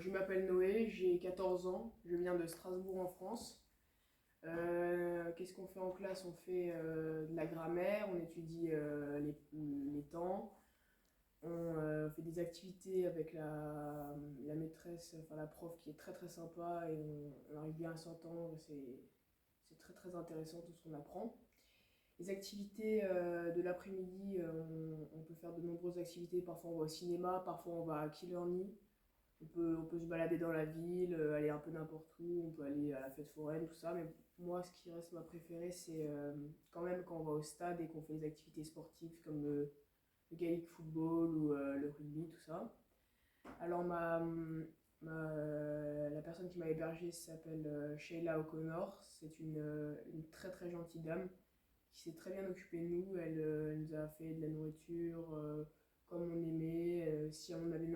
Je m'appelle Noé, j'ai 14 ans, je viens de Strasbourg en France. Qu'est-ce qu'on fait en classe? On fait de la grammaire, on étudie les temps, on fait des activités avec la maîtresse, enfin la prof qui est très très sympa et on arrive bien à s'entendre, c'est très très intéressant tout ce qu'on apprend. Les activités de l'après-midi, on peut faire de nombreuses activités, parfois on va au cinéma, parfois on va à Killarney. On peut se balader dans la ville, aller un peu n'importe où, on peut aller à la fête foraine, tout ça. Mais moi, ce qui reste ma préférée, c'est quand même quand on va au stade et qu'on fait des activités sportives comme le gaelic football ou le rugby, tout ça. Alors, la personne qui m'a hébergé s'appelle Sheila O'Connor. C'est une très très gentille dame qui s'est très bien occupée de nous. Elle nous a fait de la nourriture comme on aimait. Si on avait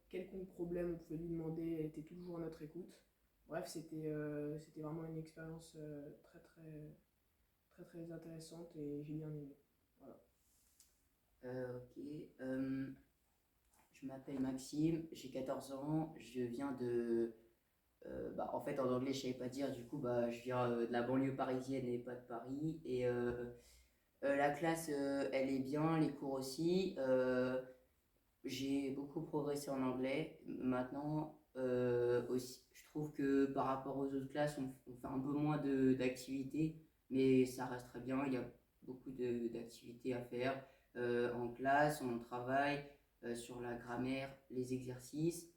quelconque problème, on pouvait lui demander. Elle était toujours à notre écoute. Bref, c'était vraiment une expérience très très très très intéressante et j'ai bien aimé. Voilà. Ok. Je m'appelle Maxime, j'ai 14 ans, je viens de... en fait, en anglais, je savais pas dire, du coup, je viens de la banlieue parisienne et pas de Paris. La classe, elle est bien, les cours aussi. J'ai beaucoup progressé en anglais. Maintenant, aussi, je trouve que par rapport aux autres classes, on fait un peu moins d'activités, mais ça reste très bien. Il y a beaucoup d'activités à faire en classe, on travaille sur la grammaire, les exercices.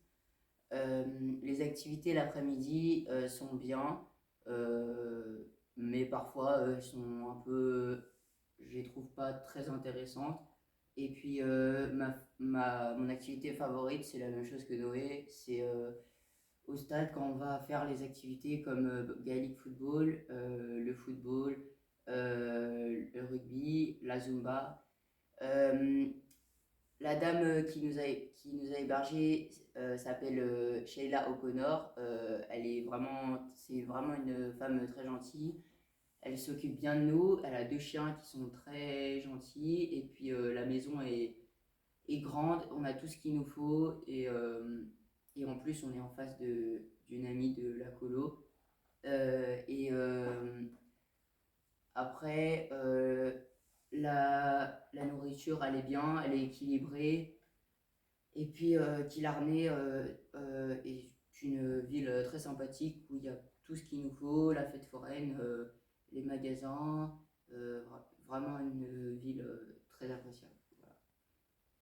Euh, les activités l'après-midi sont bien, euh, mais parfois elles sont un peu, je les trouve pas très intéressantes. Et puis mon activité favorite, c'est la même chose que Noé, c'est au stade quand on va faire les activités comme Gaelic football, le football, le rugby, la zumba. Euh, la dame qui nous a hébergés s'appelle Sheila O'Connor. C'est vraiment une femme très gentille. Elle s'occupe bien de nous. Elle a deux chiens qui sont très gentils. Et puis la maison est grande. On a tout ce qu'il nous faut. Et en plus, on est en face d'une amie de la colo. Après, la nourriture, elle est bien. Elle est équilibrée. Et puis, Killarney est une ville très sympathique où il y a tout ce qu'il nous faut, la fête foraine, les magasins, vraiment une ville très appréciable.